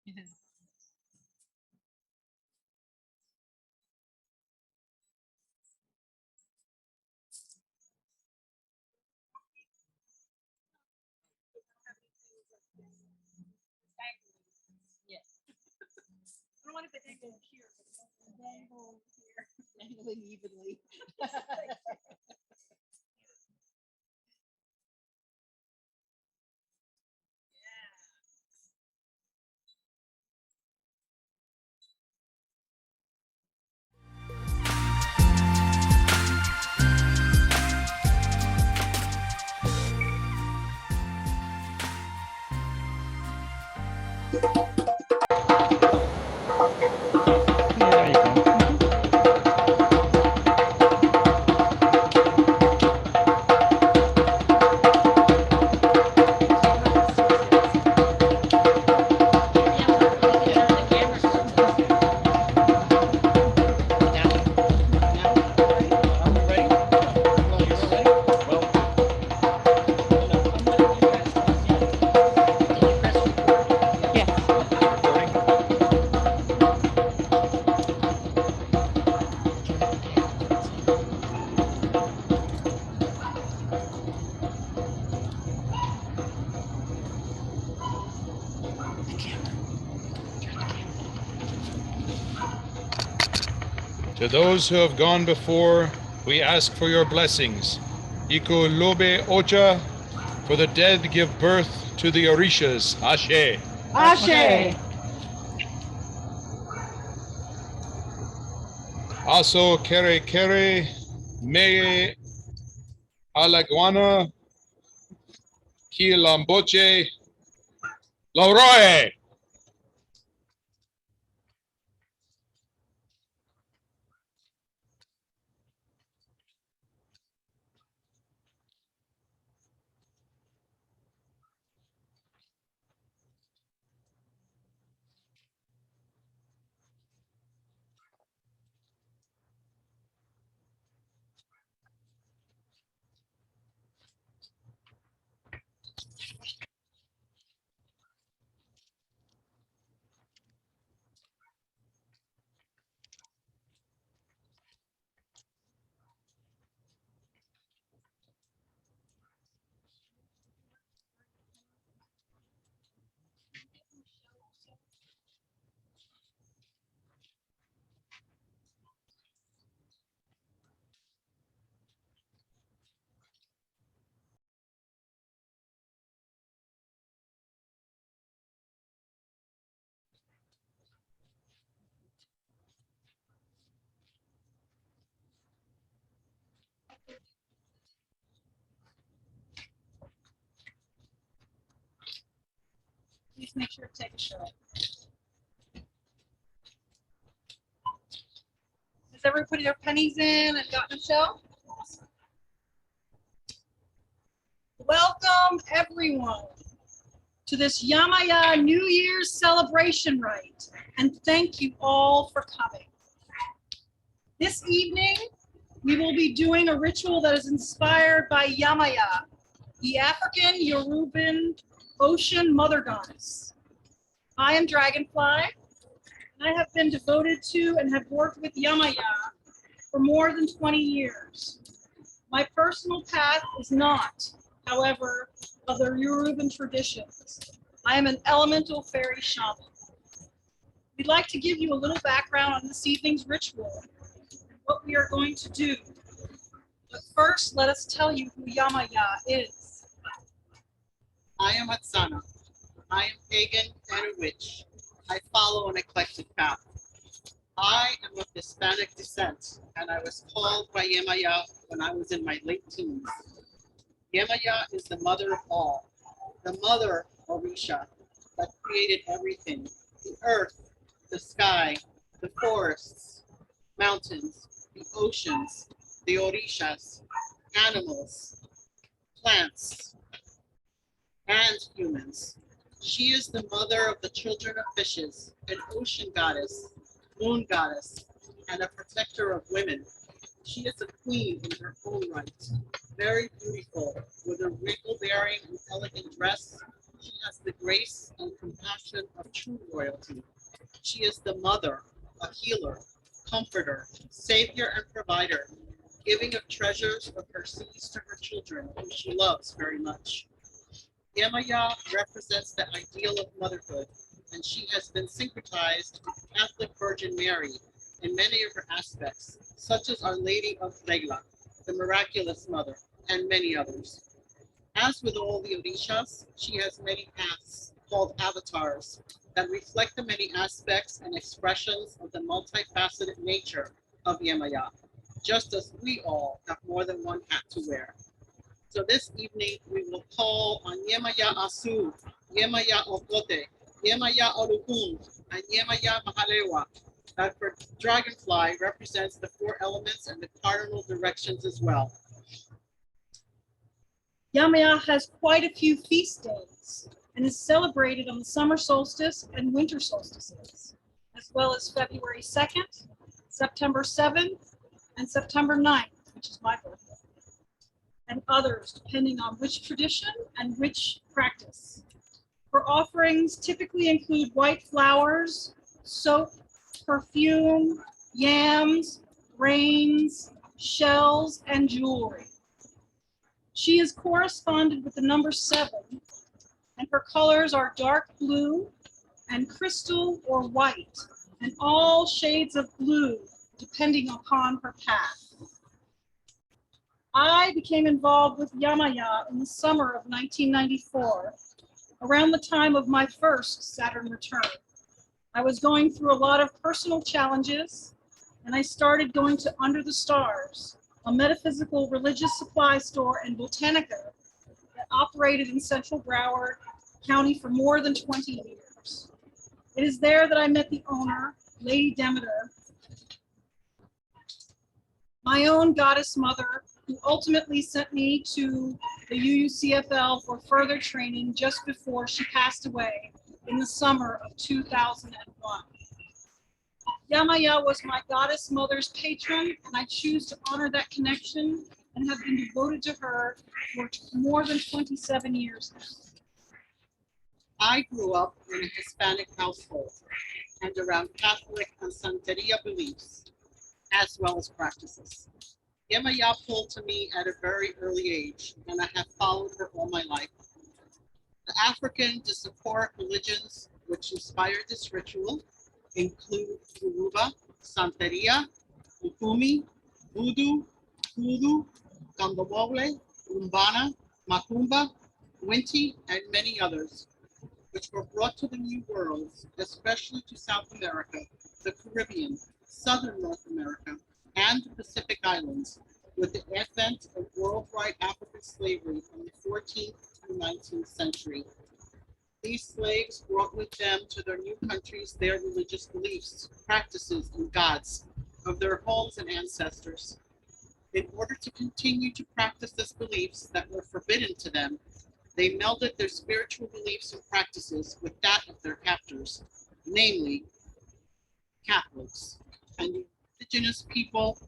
Yes. I don't want it to dangle here, but dangle here. Dangling evenly. There you go. To those who have gone before, we ask for your blessings. Iku lobe ocha, for the dead give birth to the orishas. Ashe. Ashe. Aso kere kere, me alaguana, ki lamboche, lauroe. Please make sure to take a shot. Has everyone put their pennies in and gotten a shell? Welcome, everyone, to this Yemaya New Year's celebration rite, and thank you all for coming. This evening, we will be doing a ritual that is inspired by Yemaya, the African Yoruban ocean mother goddess. I am Dragonfly, and I have been devoted to and have worked with Yemaya for more than 20 years. My personal path is not, however, of the Yoruban traditions. I am an elemental fairy shaman. We'd like to give you a little background on this evening's ritual and what we are going to do. But first, let us tell you who Yemaya is. I am Hatsana. I am pagan and a witch. I follow an eclectic path. I am of Hispanic descent, and I was called by Yemaya when I was in my late teens. Yemaya is the mother of all, the mother Orisha that created everything: the earth, the sky, the forests, mountains, the oceans, the Orishas, animals, plants, and humans. She is the mother of the children of fishes, an ocean goddess, moon goddess, and a protector of women. She is a queen in her own right, very beautiful, with a regal bearing and elegant dress, She has the grace and compassion of true royalty. She is the mother, a healer, comforter, savior, and provider, giving of treasures of her seeds to her children, whom she loves very much. Yemaya represents the ideal of motherhood, and she has been syncretized with Catholic Virgin Mary in many of her aspects, such as Our Lady of Regla, the miraculous mother, and many others. As with all the Orishas, she has many paths called avatars that reflect the many aspects and expressions of the multifaceted nature of Yemaya, just as we all have more than one hat to wear. So this evening, we will call on Yemaya Asu, Yemaya Okote, Yemaya Olukun, and Yemaya Mahalewa. That for dragonfly represents the four elements and the cardinal directions as well. Yemaya has quite a few feast days and is celebrated on the summer solstice and winter solstices, as well as February 2nd, September 7th, and September 9th, which is my birthday, and others depending on which tradition and which practice. Her offerings typically include white flowers, soap, perfume, yams, grains, shells, and jewelry. She is corresponded with the number 7, and her colors are dark blue and crystal or white, and all shades of blue depending upon her path. I became involved with Yemaya in the summer of 1994, around the time of my first Saturn return. I was going through a lot of personal challenges, and I started going to Under the Stars, a metaphysical religious supply store and botanica that operated in Central Broward County for more than 20 years. It is there that I met the owner, Lady Demeter, my own goddess mother, who ultimately sent me to the UUCFL for further training just before she passed away in the summer of 2001. Yemaya was my goddess mother's patron, and I choose to honor that connection and have been devoted to her for more than 27 years now. I grew up in a Hispanic household and around Catholic and Santeria beliefs, as well as practices. Yemaya pulled to me at a very early age, and I have followed her all my life. The African Disaporic religions which inspired this ritual include Yoruba, Santeria, Ukumi, Voodoo, Hoodoo, Kambawole, Umbana, Macumba, Winti, and many others, which were brought to the New World, especially to South America, the Caribbean, Southern North America, and the Pacific Islands, with the advent of worldwide African slavery from the 14th to 19th century. These slaves brought with them to their new countries their religious beliefs, practices, and gods of their homes and ancestors. In order to continue to practice these beliefs that were forbidden to them, they melded their spiritual beliefs and practices with that of their captors, namely Catholics, and the indigenous people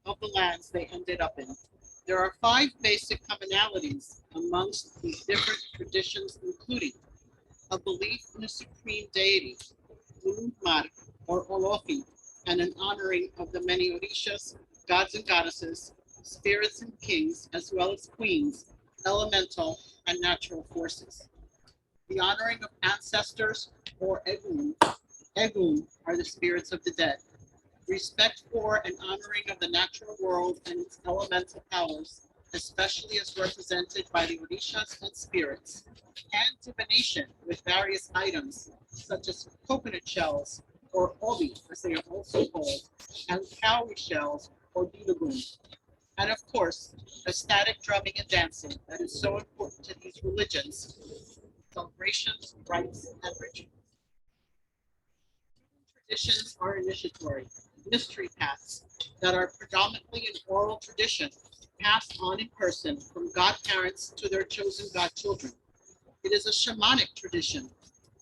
of the lands they ended up in. There are 5 basic commonalities amongst these different traditions, including a belief in a supreme deity, Urumar or Olofi, and an honoring of the many Orishas, gods and goddesses, spirits and kings, as well as queens, elemental and natural forces. The honoring of ancestors or Egun. Egun are the spirits of the dead. Respect for and honoring of the natural world and its elemental powers, especially as represented by the Orishas and spirits, and divination with various items, such as coconut shells, or obi, as they are also called, and cowrie shells, or dilagun. And of course, ecstatic drumming and dancing that is so important to these religions, celebrations, rites, and rituals. Traditions are initiatory, mystery paths that are predominantly an oral tradition passed on in person from godparents to their chosen godchildren. It is a shamanic tradition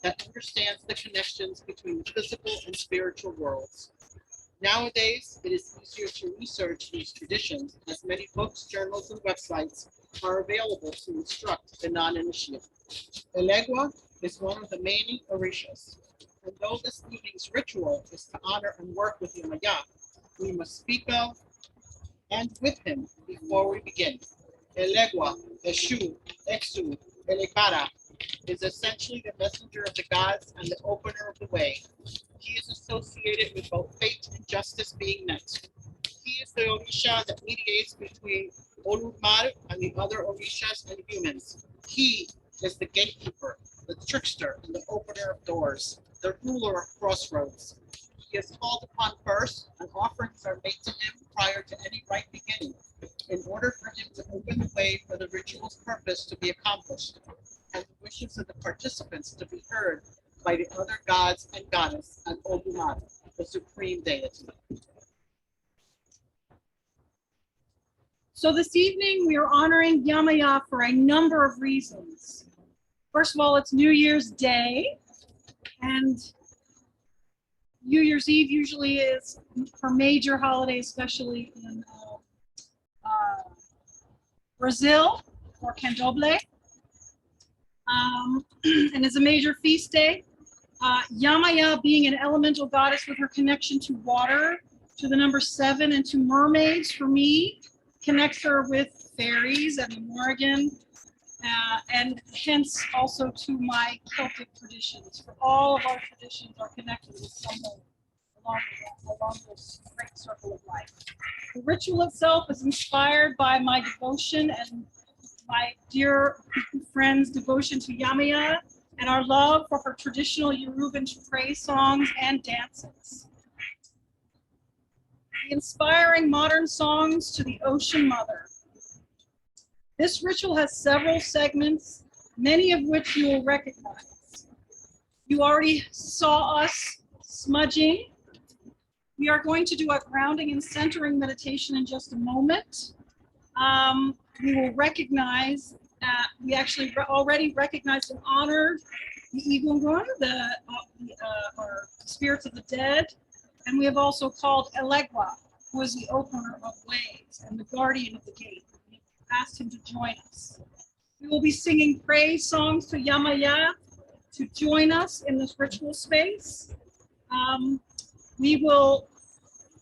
that understands the connections between the physical and spiritual worlds. Nowadays, it is easier to research these traditions as many books, journals, and websites are available to instruct the non-initiate. Elegua is one of the many orishas, and though this evening's ritual is to honor and work with Yemaya, we must speak of and with him before we begin. Elegua, Eshu, Exu, Elekara is essentially the messenger of the gods and the opener of the way. He is associated with both fate and justice being met. He is the Orisha that mediates between Oludmare and the other Orishas and humans. He is the gatekeeper, the trickster, and the opener of doors, the ruler of crossroads. He is called upon first, and offerings are made to him prior to any right beginning, in order for him to open the way for the ritual's purpose to be accomplished, and the wishes of the participants to be heard by the other gods and goddess and Oludmare, the supreme deity. So this evening, we are honoring Yemaya for a number of reasons. First of all, it's New Year's Day, and New Year's Eve usually is her major holiday, especially in Brazil, or Candomblé, and is a major feast day. Yemaya, being an elemental goddess with her connection to water, to the number 7, and to mermaids, for me, connects her with fairies and the Morrigan, and hence also to my Celtic traditions. For all of our traditions are connected with someone along this great circle of life. The ritual itself is inspired by my devotion and my dear friend's devotion to Yemaya and our love for her traditional Yoruban praise songs and dances. The inspiring modern songs to the Ocean Mother. This ritual has several segments, many of which you will recognize. You already saw us smudging. We are going to do a grounding and centering meditation in just a moment. We will recognize, we actually already recognized and honored the Igungun, or spirits of the dead, and we have also called Elegua, who is the opener of ways and the guardian of the gate. We asked him to join us. We will be singing praise songs to Yemaya to join us in this ritual space. We will,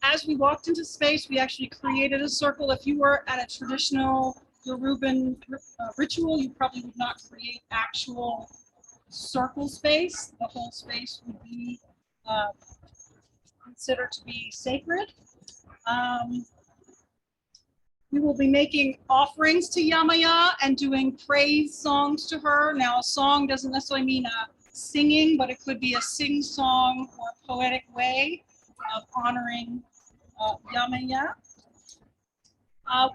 as we walked into space, we actually created a circle. If you were at a traditional Yoruban ritual, you probably would not create actual circle space. The whole space would be considered to be sacred. We will be making offerings to Yemaya and doing praise songs to her. Now, a song doesn't necessarily mean a singing, but it could be a sing-song or a poetic way of honoring Yemaya.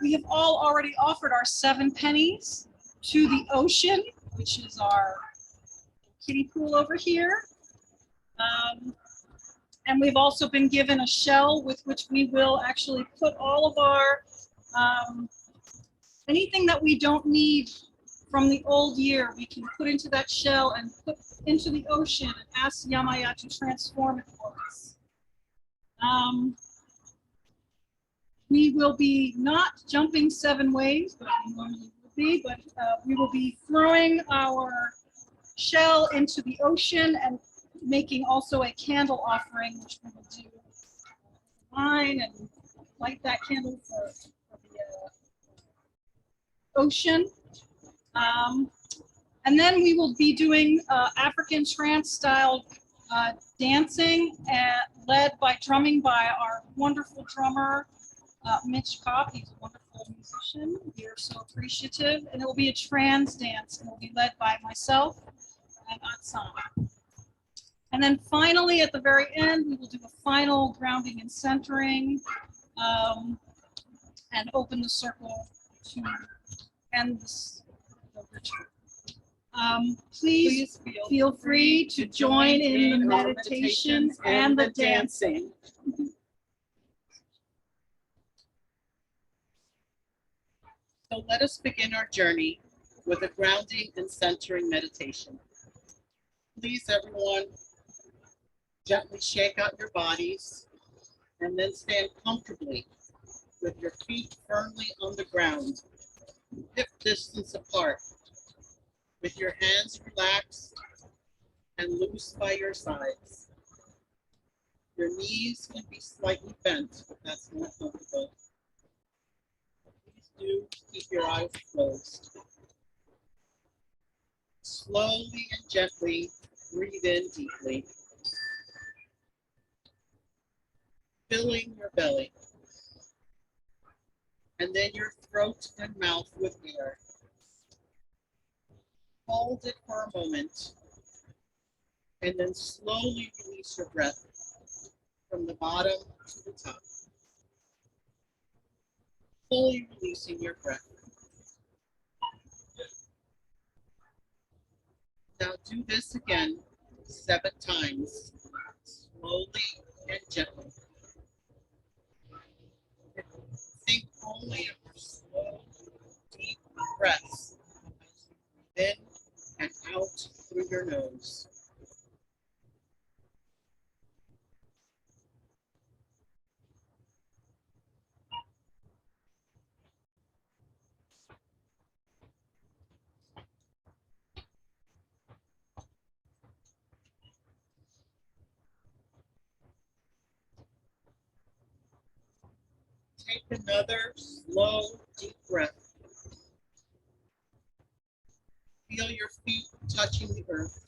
We have all already offered our 7 pennies to the ocean, which is our kiddie pool over here. And we've also been given a shell with which we will actually put all of our, anything that we don't need from the old year, we can put into that shell and put into the ocean and ask Yemaya to transform it for us. We will be not jumping 7 waves, but we normally will be, but we will be throwing our shell into the ocean and making also a candle offering, which we will do wine and light that candle for the ocean. And then we will be doing African trance style dancing led by drumming by our wonderful drummer, Mitch Kopp. He's a wonderful musician. We are so appreciative. And it will be a trance dance, and it will be led by myself and Atsana. And then finally, at the very end, we will do a final grounding and centering, and open the circle to end the ritual. Please feel free to join in the meditation and the dancing. So let us begin our journey with a grounding and centering meditation. Please, everyone, gently shake out your bodies and then stand comfortably with your feet firmly on the ground, hip distance apart. with your hands relaxed and loose by your sides. Your knees can be slightly bent if that's more comfortable. Please do keep your eyes closed. Slowly and gently breathe in deeply, filling your belly, and then your throat and mouth with air. Hold it for a moment, and then slowly release your breath from the bottom to the top, fully releasing your breath. Now do this again 7 times, slowly and gently. Think only of your slow, deep breaths as you breathe in and out through your nose. Take another slow, deep breath. Feel your feet touching the earth,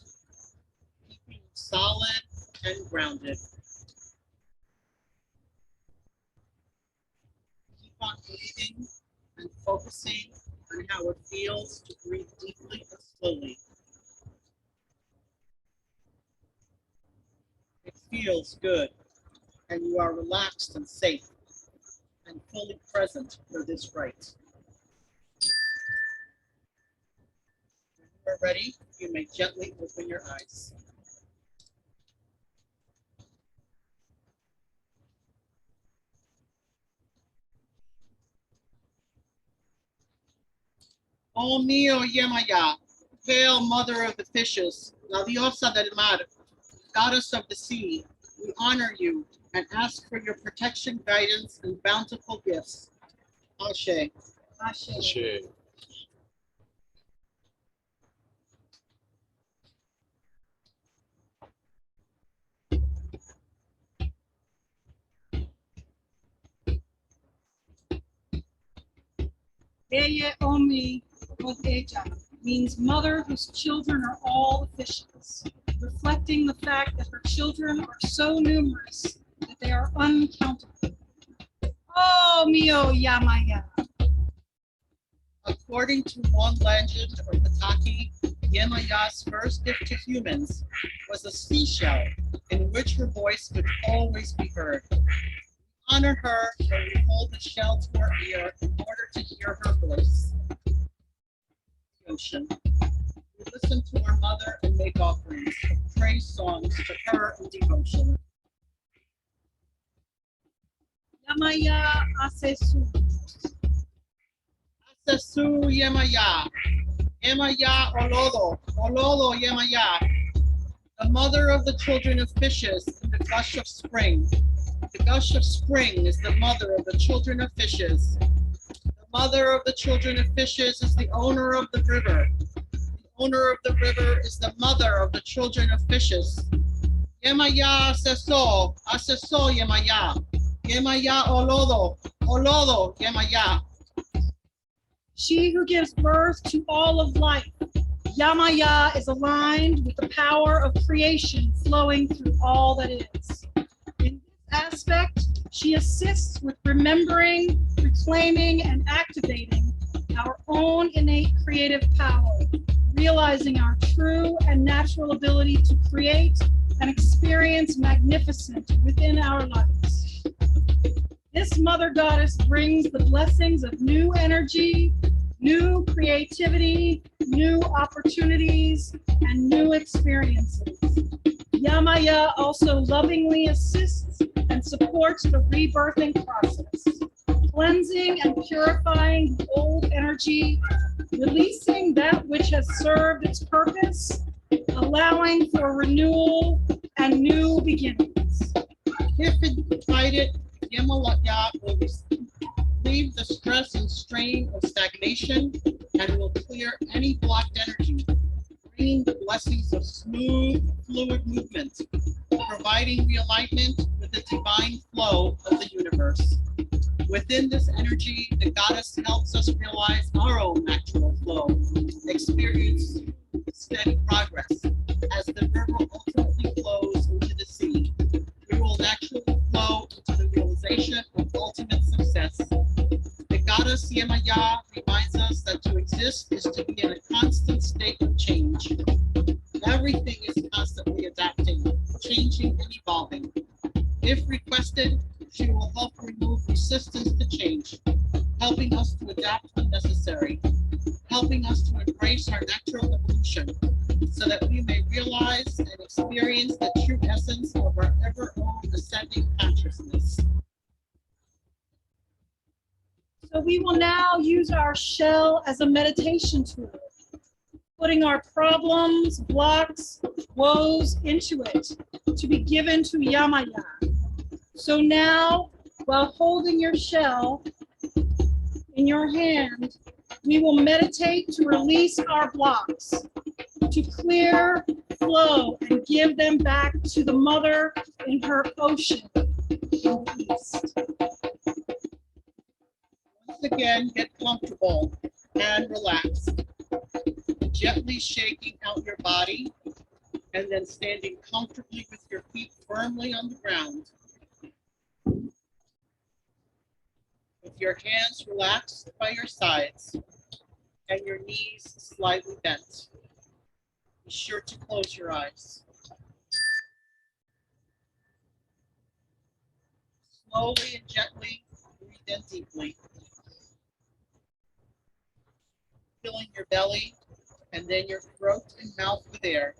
keeping you solid and grounded. Keep on breathing and focusing on how it feels to breathe deeply and slowly. It feels good, and you are relaxed and safe and fully present for this rite. When you are ready, you may gently open your eyes. Oh mio Yemaya, hail mother of the fishes, la diosa del mar, goddess of the sea, we honor you and ask for your protection, guidance, and bountiful gifts. Ashe. Ashe. Eye Omi Oteja means mother whose children are all the fishes, reflecting the fact that her children are so numerous that they are uncountable. Oh, mio Yamaya. According to one legend or Pataki, Yemaya's first gift to humans was a seashell in which her voice could always be heard. Honor her when we hold the shell to our ear in order to hear her voice. Ocean. We listen to our mother and make offerings of praise songs to her in devotion. Yamaya Asesu. Asesu Yemaya. Yemaya Olodo. Olodo Yemaya. The mother of the children of fishes in the gush of spring. The gush of spring is the mother of the children of fishes. The mother of the children of fishes is the owner of the river. The owner of the river is the mother of the children of fishes. Yemaya Aseso. Aseso Yemaya. Yemaya Olodo. Olodo Yemaya. She who gives birth to all of life. Yamaya is aligned with the power of creation flowing through all that is. In this aspect, she assists with remembering, reclaiming, and activating our own innate creative power, realizing our true and natural ability to create and experience magnificence within our lives. This mother goddess brings the blessings of new energy, new creativity, new opportunities, and new experiences. Yamaya also lovingly assists and supports the rebirthing process, cleansing and purifying the old energy, releasing that which has served its purpose, allowing for renewal and new beginnings. If invited, Yemaya will relieve the stress and strain of stagnation and will clear any blocked energy bringing the blessings of smooth, fluid movement, providing realignment with the divine flow of the universe. Within this energy, the goddess helps us realize our own natural flow, experience steady progress. As the river ultimately flows into the sea, we will naturally flow into the realization of ultimate success. The goddess Yemaya reminds us that to exist is to be in a constant state of change. Everything is constantly adapting, changing, and evolving. If requested, she will help remove resistance to change, helping us to adapt when necessary, helping us to embrace our natural evolution so that we may realize and experience the true essence of our ever-own ascending consciousness. So we will now use our shell as a meditation tool, putting our problems, blocks, woes into it to be given to Yemaya. So now, while holding your shell in your hand, we will meditate to release our blocks, to clear, flow, and give them back to the mother in her ocean in the east. Once again, get comfortable and relaxed, gently shaking out your body, and then standing comfortably with your feet firmly on the ground. With your hands relaxed by your sides and your knees slightly bent. Be sure to close your eyes. Slowly and gently breathe in deeply, filling your belly and then your throat and mouth with air.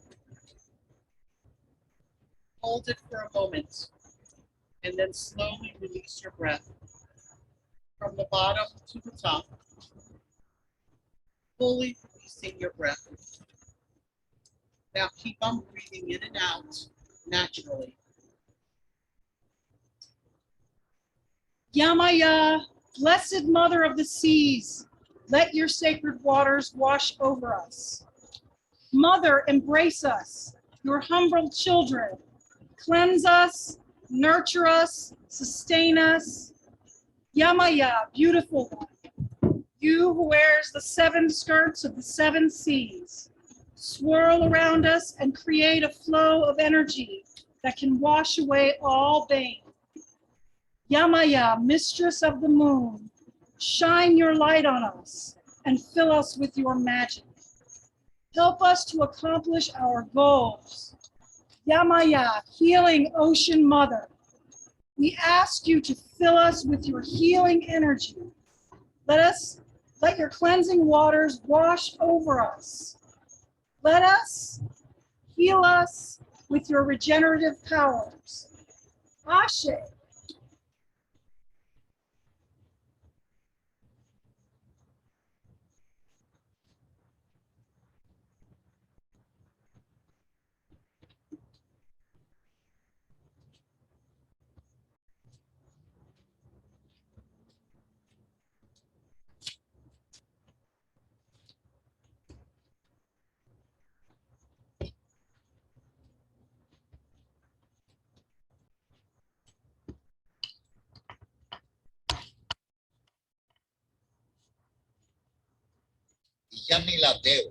Hold it for a moment and then slowly release your breath from the bottom to the top, fully releasing your breath. Now keep on breathing in and out naturally. Yemaya, blessed mother of the seas, let your sacred waters wash over us. Mother, embrace us, your humble children. Cleanse us, nurture us, sustain us. Yemaya, beautiful one, you who wears the 7 skirts of the 7 seas, swirl around us and create a flow of energy that can wash away all bane. Yemaya, mistress of the moon, shine your light on us and fill us with your magic. Help us to accomplish our goals. Yemaya, healing ocean mother, we ask you to fill us with your healing energy. Let your cleansing waters wash over us. Let us heal us with your regenerative powers. Ashe. Yamiladeu.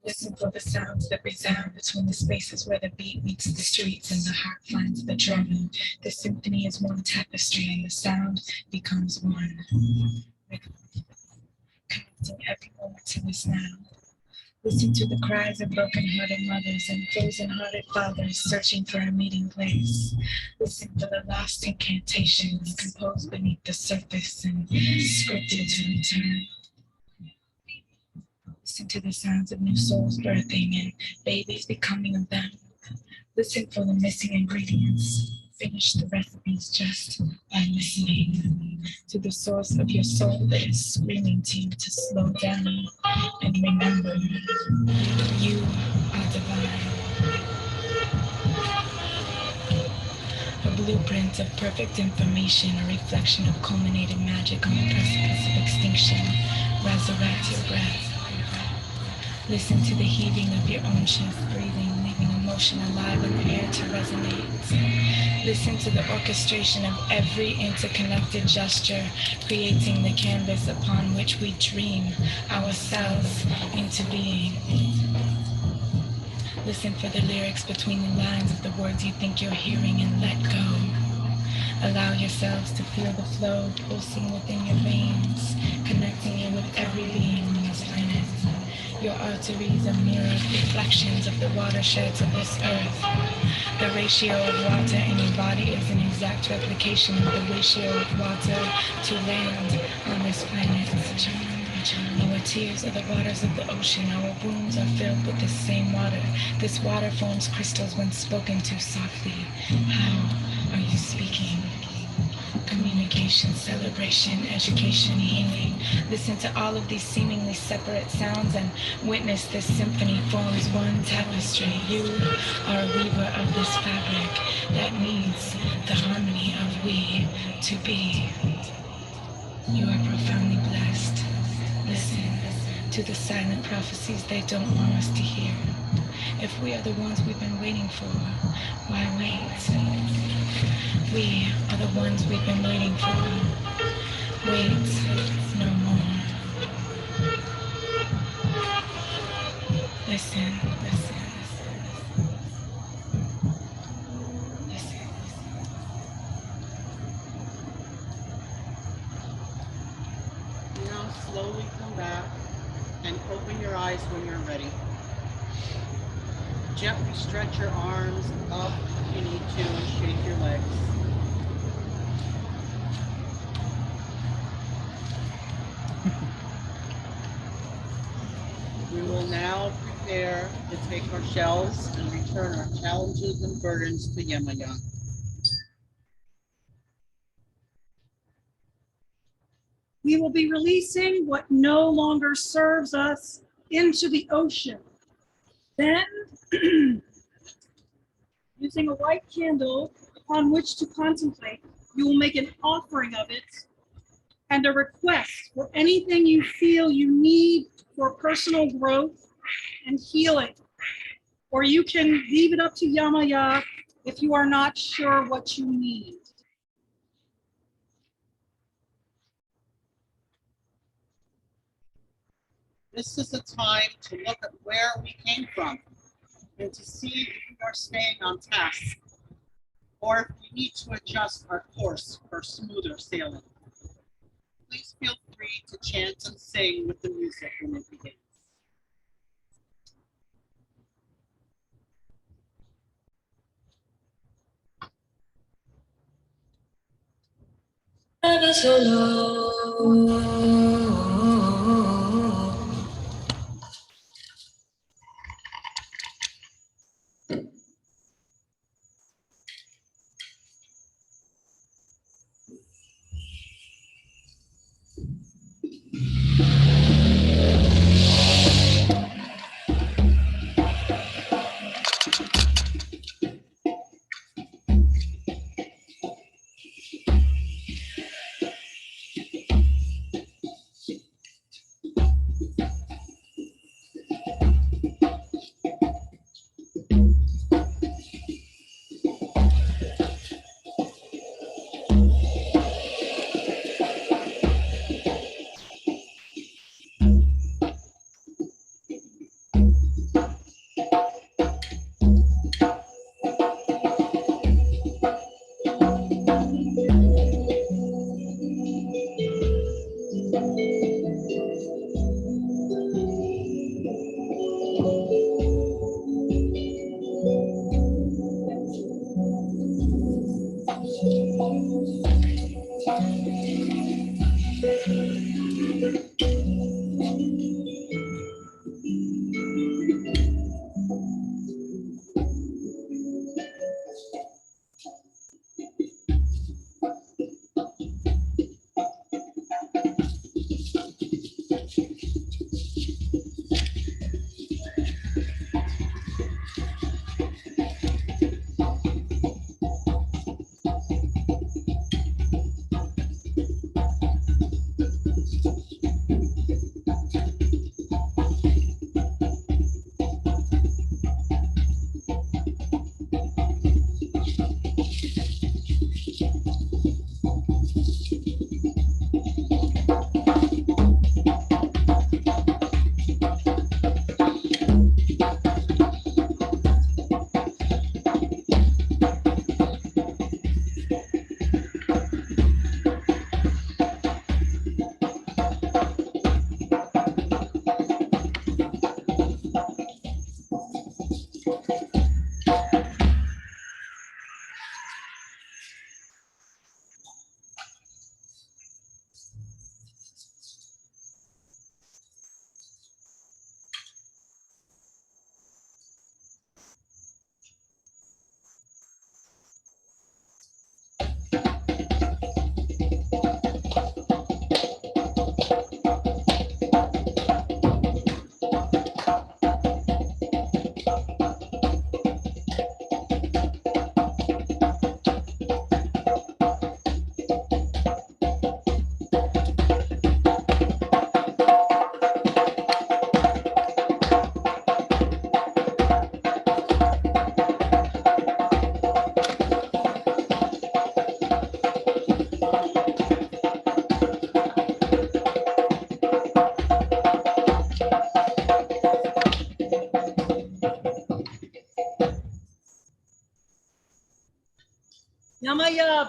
Listen for the sounds that resound between the spaces where the beat meets the streets and the heart finds the drum. The symphony is one tapestry and the sound becomes one. Connecting every moment to this now. Listen to the cries of broken-hearted mothers and frozen-hearted fathers searching for a meeting place. Listen for the lost incantations composed beneath the surface and scripted to return. Listen to the sounds of new souls birthing and babies becoming of them. Listen for the missing ingredients. finish the recipes just by listening to the source of your soul that is screaming to you to slow down and remember you are divine. A blueprint of perfect information, a reflection of culminated magic on the precipice of extinction. Resurrect your breath. Listen to the heaving of your own chest breathing, leaving emotion alive in the air to resonate. Listen to the orchestration of every interconnected gesture, creating the canvas upon which we dream ourselves into being. Listen for the lyrics between the lines of the words you think you're hearing and let go. Allow yourselves to feel the flow pulsing within your veins, connecting you with every being on this planet. Your arteries are mirrored reflections of the watersheds of this earth. The ratio of water in your body is an exact replication of the ratio of water to land on this planet. Our tears are the waters of the ocean. Our wounds are filled with this same water. This water forms crystals when spoken to softly. How are you speaking? Communication, celebration, education, healing. Listen to all of these seemingly separate sounds and witness this symphony forms one tapestry. You are a weaver of this fabric that needs the harmony of we to be. You are profoundly blessed. Listen to the silent prophecies they don't want us to hear. If we are the ones we've been waiting for, why wait? We are the ones we've been waiting for. Wait no more. Listen, listen, listen. Now slowly come back and open your eyes when you're ready. Gently stretch your arms up if you need to and shake your legs. We will now prepare to take our shells and return our challenges and burdens to Yemaya. We will be releasing what no longer serves us into the ocean. Then, using a white candle upon which to contemplate, you will make an offering of it and a request for anything you feel you need for personal growth and healing. Or you can leave it up to Yemaya if you are not sure what you need. This is a time to look at where we came from and to see if we are staying on task or if we need to adjust our course for smoother sailing. Please feel free to chant and sing with the music when it begins. Never so low.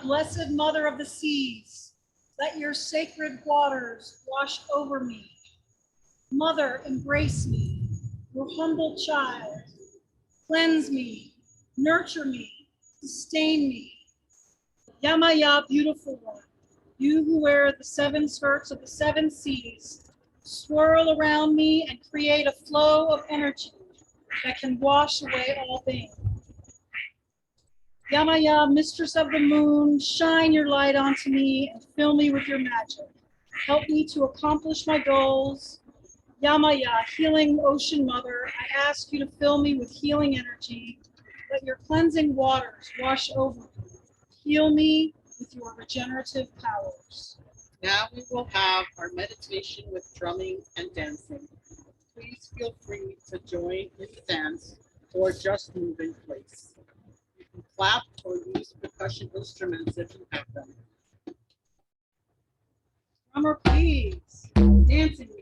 blessed mother of the seas, let your sacred waters wash over me. Mother, embrace me, your humble child. Cleanse me, nurture me, sustain me. Yemaya, beautiful one, you who wear the seven skirts of the seven seas, swirl around me and create a flow of energy that can wash away all things. Yemaya, mistress of the moon, shine your light onto me and fill me with your magic. Help me to accomplish my goals. Yemaya, healing ocean mother, I ask you to fill me with healing energy. Let your cleansing waters wash over me. Heal me with your regenerative powers. Now we will have our meditation with drumming and dancing. Please feel free to join in the dance or just move in place. You can clap or use percussion instruments if you have them. Drummer, please. Dancing.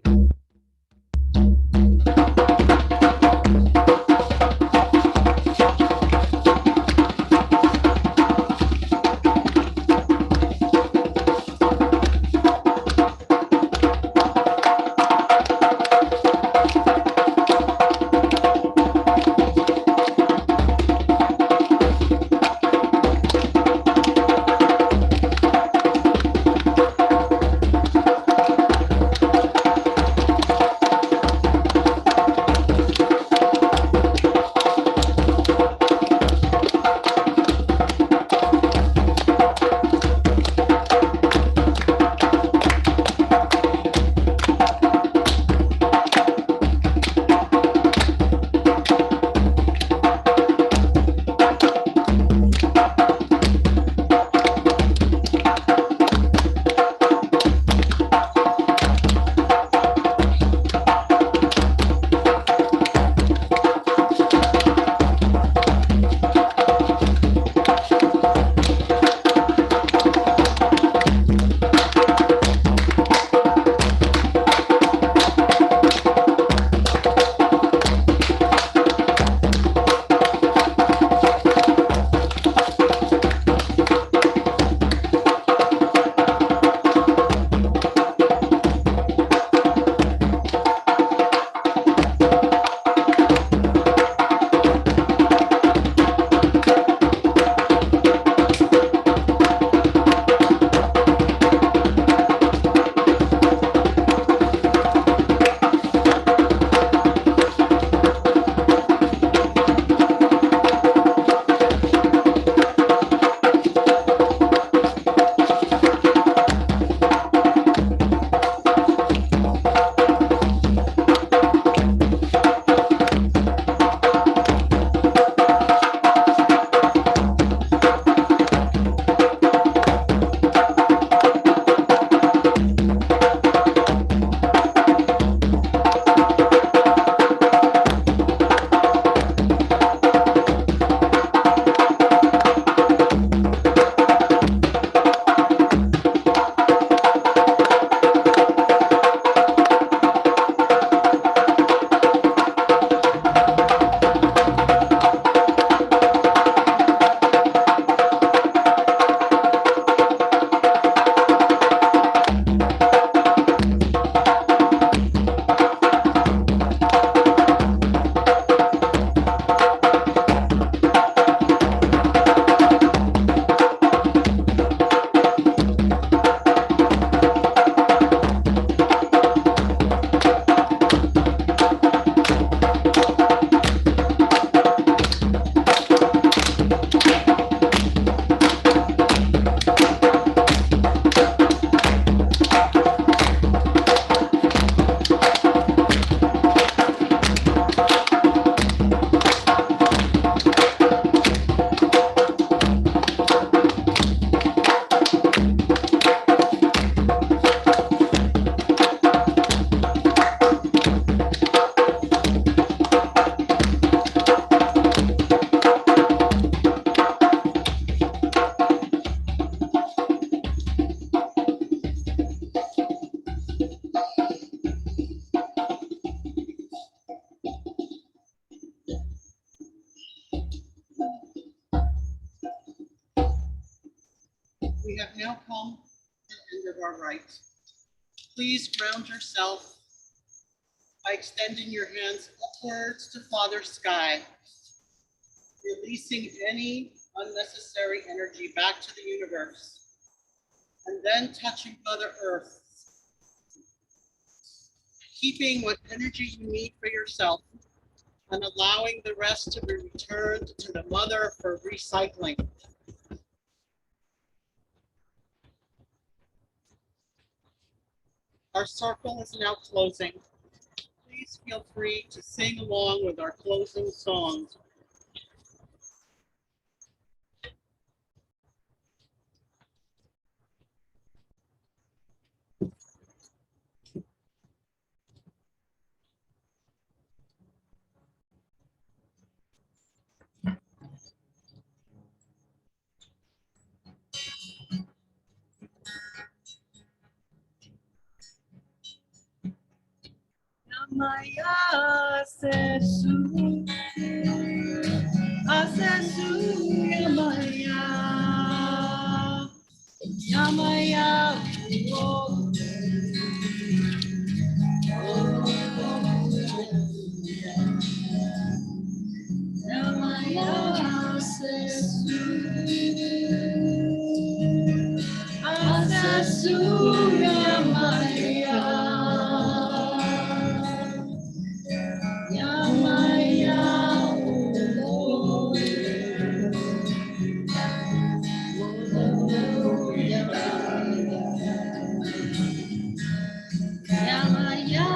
now come to the end of our rite. Please ground yourself by extending your hands upwards to Father Sky, releasing any unnecessary energy back to the universe, and then touching Mother Earth, keeping what energy you need for yourself and allowing the rest to be returned to the Mother for recycling. Our circle is now closing. Please feel free to sing along with our closing songs. Yamaya sesu, asesu Yamaya, Yamaya, oh, Yamaya sesu, asesu Yamaya. Yamaya, oh, Yamaya,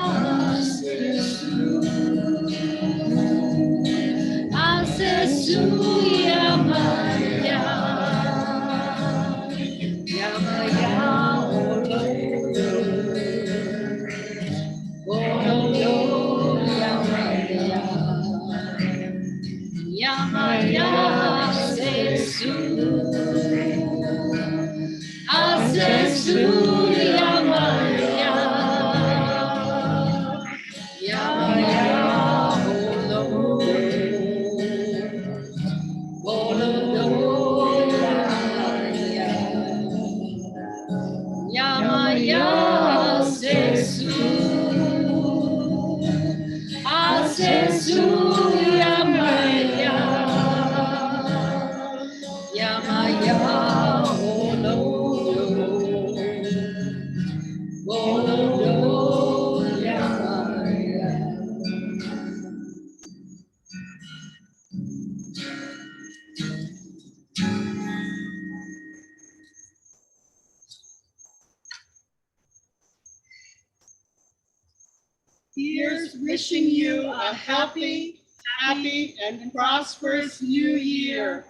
Asesu, Yamaya, Yamaya, oh, Yamaya, Yamaya, Asesu, Asesu, Yamaya, Yamaya, Yamaya, Asesu, Asesu, Yamaya, Yamaya, Yamaya. Here's wishing you a happy and prosperous new year.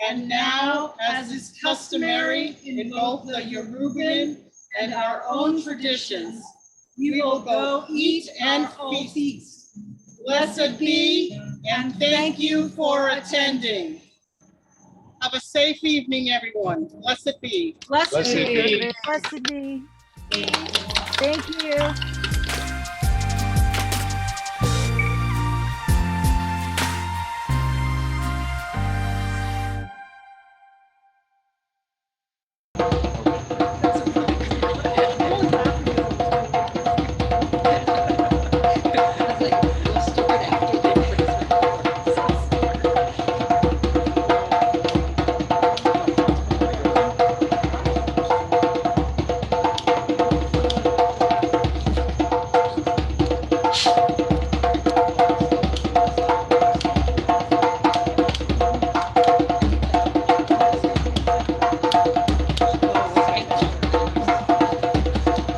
And now, as is customary in both the Yoruban and our own traditions, we will go eat and feast. Blessed be, and thank you for attending. Have a safe evening, everyone. Blessed be. Blessed Blessed be. be. Blessed be. Thank you.